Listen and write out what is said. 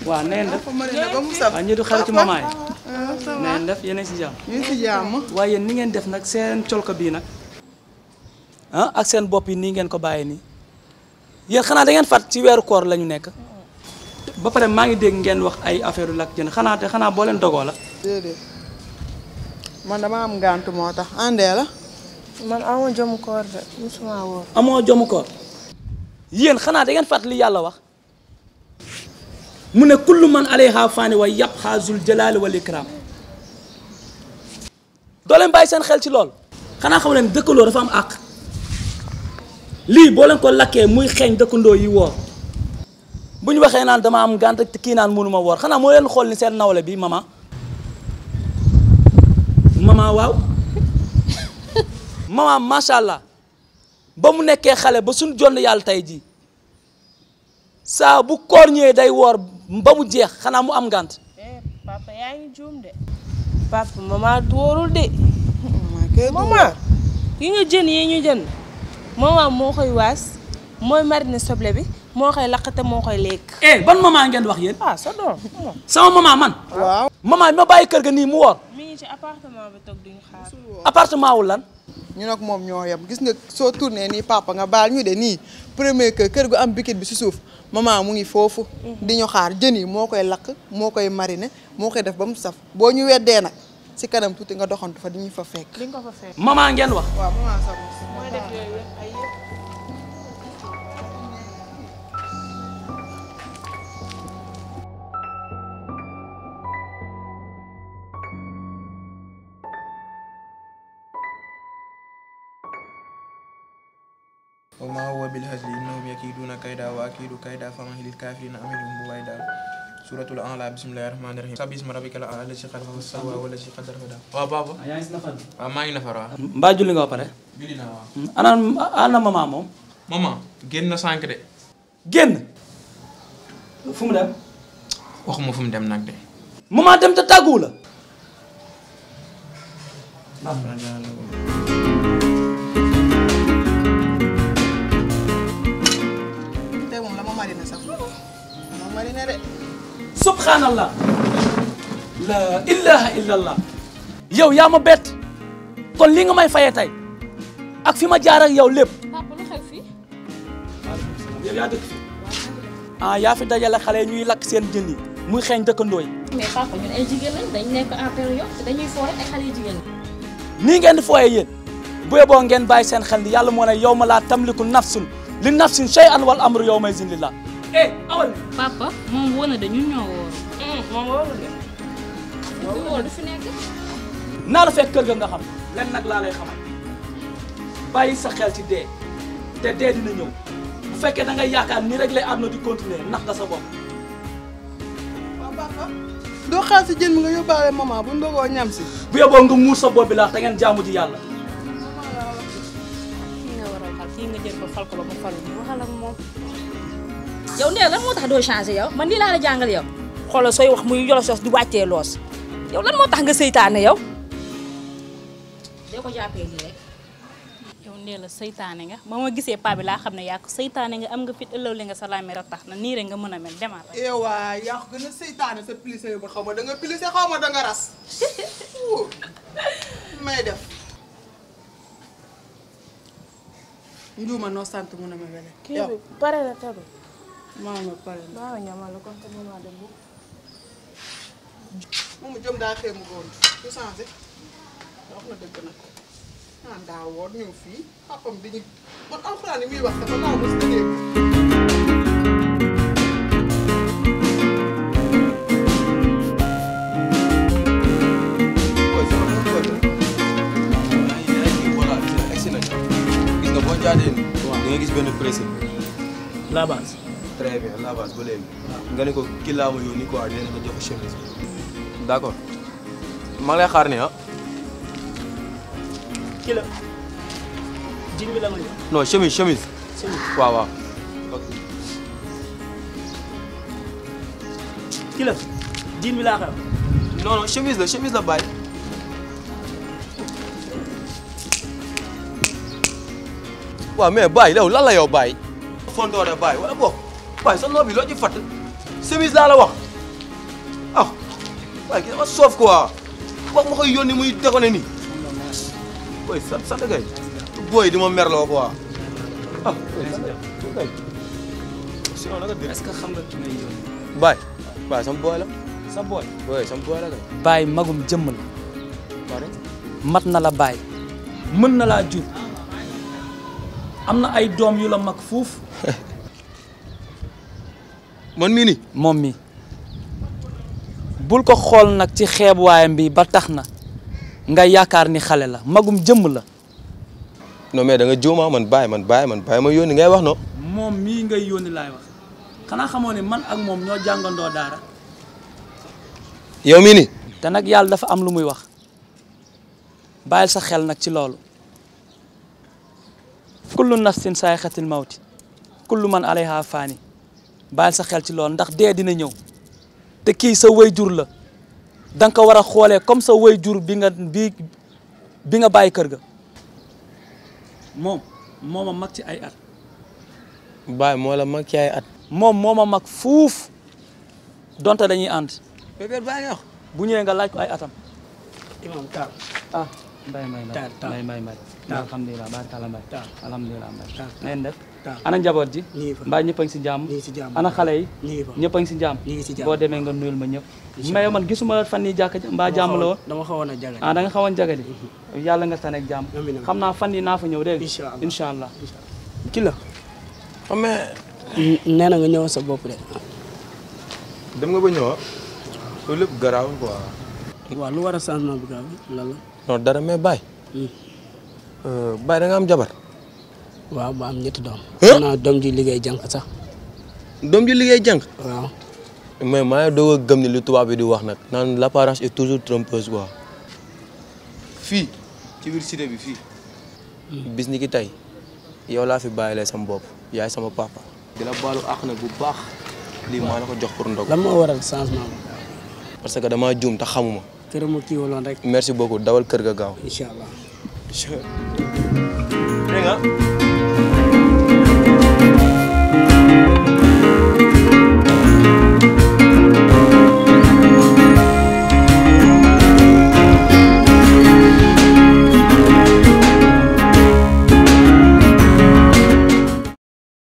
waaw neen def waaw ñu du xaritu mamaay neen def yéen a si jàmm ñu si jàmm waaye yéen ni ngeen def nag seen colka bii nag ah ak seen bopp yi nii ngeen ko bàyyee nii yéen xanaa da ngeen fàtt ci weeru koor la ñu nekk ba pare maa ngi dégg ngeen wax ay affaire lakk jën xanaa boo leen dogoo la déedéet man dama am ngànt moo tax àndee la man amoo jomu koor de musuma woor amoo jomu koor yéen xanaa da ngeen fàtt li yàlla wax mu ne kullu man alayha faani wa yabqa zul jalaali wal ikram doo leen bàyyi seen xel ci lool xanaa xam leen dëkkandoo dafa am àq lii boo leen ko lakkee muy xeeñ dëkkandoo yi woor bu ñu waxee naan dama am gànt kii naan mënuma woor xanaa moo leen xool ni seen nawle bi mama waaw mama macha allah ba mu nekkee xale ba suñ jonn yàlla tey jii saa bu koor ñëwee day woor ba mu jeex xanaa mu am gànt papa yaa ngi juum de papa mama wóorul de mama yi nga jën yi ñu jën mama moo koy waas mooy mariner soble bi moo koy lakk te moo koy lekk ban mama ngeen wax yéen sa doom sama mama man waaw mama ma bàyyi kër ga nii mu woor mi ngi ci appartement bi toog duñu xaar appartement wu lan ñu nag moom ñoo yem gis nga soo tourné nii papa nga baal ñu de nii premier kër gu am bikit bi si suuf maman mu ngi foofu di ñu xaar jën yi moo koy lakk moo koy mariner moo koy def ba mu saf boo ñu weddee nag si kanam tuuti nga doxantu fa di ñu fa fekk di nga ko fa fekk mama ngeen wax waaw maman sax mooy def yooyu ay yëpp وما هو بالهزل إنهم يكيدون كيدا وأكيد كيدا فمهل الكافرين أمهلهم رويدا سورة الأعلى بسم الله الرحمن الرحيم سبح اسم ربك الأعلى الذي خلق فسوى والذي قدر فهدى waaw baba yaa ngi si nafar maa ngi nafar waaw mbaa julli nga ba pare julli naa waaw ana mama moom maman génn na sànq de génn fu mu dem waxuma fu mu dem nag de mama dem te tàgguwu la subhanallah la ilaha illallah yow yaa ma bett kon li nga may fayee tey ak fi ma jaar ak yow lépp papa lu xew fii yow yaa dëkk fi yaa fi dajale xale ñuy lakk seen jën yi muy xeeñ dëkkandoo yi mais papa ñun ay jigéen lañ dañ nekk en période dañuy foo rek ay xale yu jigéen nii ngeen di fooyee yéen bu yeboo ngeen bàyyi seen xel ni yàlla moo ne yow ma laa tamliku nafsun li nafsin shay'an wal amru yawma izin lillah awal papa moom wóor na de ñun ñoo wóor moom wóorul de wóor du fi nekk naa la fekk kër ga nga xam len nag laa lay xamal bàyyi sa xel ci dee te dee dina ñëw bu fekkee da ngay yaakaar ni rek lay àdduna di continuer nax nga sa bopp waaw papa doo xaar si jën mi nga yóbbaale maman bu ndogoo ñam si bu yeboo nga muur sa bopp bi laax te ngeen jaamu ji yàlla kii nga war a waxal kii nga jël ko fal ko ba mu falu ñu waxal ak moom yow nee lan moo tax doo changé yow man lii laa la jàngal yow xoolal sooy wax muy yolosos di wàccee loos yow lan moo tax nga seytaane yow dee ko jàppee lii rek yow nee la seytaane nga ba ma gisee paa bi laa xam ne yaa ko seytaane nga am nga fit ëllëw li nga sa laamee tax na nii rek nga mën a mel demal rek waay yaa ko gën a seytaane sa plissé ba xaw ma da nga plissé xaw ma da nga ras may def njuuma noo sant mu ne ma wele kii bi pare na tegu maama pare na waaw ñamal la kon te mama dem bu moomu jëm daa xëy mu góor du changé wax na dëgg nag ah daa woor ñëw fii papam dañu man alxuraan yi muy wax dafa laa mos a dégg. gis nga boo jaadee nii. waaw di nga gis benn principe. la base. très bien la base ba léegi. nga ne ko kii laa ma yónni quoi dinañ ko jox chemise bi. d' accord maa ngi lay xaar nii ah. kii la jin bi la ma jox. non chemise chemise. waaw waaw. kii la jin bi laa xam. non non chemise la bàyyi. waaw mais Baye yow lan la yow Baye. fondoore Baye wala boog Baye sa noo bi loo ci fatt chemise laa la wax ah waaye kii dafa soof quoi wax ma koy yónni muy tegu ne nii booy sant kay booy di ma merloo quoi ah sinon naka dégg. est-ce que xam nga ki ngay yónni. Baye sama booy la. sa booy. oui sama booy la kay. Baye magum jëmm la. mat na la Baye mën na laa jur. am na ay doom yu la mag fuuf. man mii nii. moom mi bul ko xool nag ci xeebuwaayam bi ba tax na nga yaakaar ni xale la magum jëmm la. non mais da nga juuma man Baye ma yónni ngay wax no moom mii ngay yónni laay wax xanaa xamoo ne man ak moom ñoo jàngandoo daara. yow mii nii. te nag yàlla dafa am lu muy wax bàyyil sa xel nag ci loolu. kullu nafsin saayxatil mawti kullu man alayha faani bàyyil sa xel ci loolu ndax dee dina ñëw te kii sa waajur la danga ko war a xoolee comme sa waajur bi nga bàyyi kër ga. moom moo ma mag ci ay at. Baye moo la mag ci ay at. moom moo ma mag fuuf donte dañuy ànd. bébé Baye nga wax. bu ñëwee nga laaj ko ay atam. imam taal. ah mbay taal alhamdulilah barkala mbay alhamdulilah mbay neen def taal ana njaboot ji ñii fa mbaa ñëpp a ngi si jàmm ñii si jàmm ana xale yi ñii fa ñëpp a ngi si jàmm ñii si jàmm boo demee nga nuyul ma ñëpp mais man gisuma fan yi jàkk mbaa jàmm la woon dama xawoon a jagal ah da nga xawoon jagadi yàlla nga taneeg jàmm amiin xam naa fan yi naa fa ñëw dégg incha allah ki la xam nga. nee na nga ñëw sa bopp de. dem nga ba ñëw loolu lépp garaaw quoi. waaw lu war a changement bi gaaw lan la. non dara mais Baye. Baye da nga am jabar. waaw ba am ñetti doom. xanaa doom ji liggéey jànq sax. doom ji liggéey jànq. waaw. mais maa ngi doog a gëm ni lu tubaab bi di wax nag naan l'apparence est toujours trompeuse quoi. fii ci biir cité bi fii. bis ni ki tey yow laa fi bàyyilee sama bopp yaay sama papa. di la baalu àq nag bu baax lii maa la ko jox pour ndog. lan moo waral changement bi. parce que damaa juum te xamuma. kër mu kii waloon rek. merci beaucoup dawal kër ga gaaw. incha allah. dégg nga.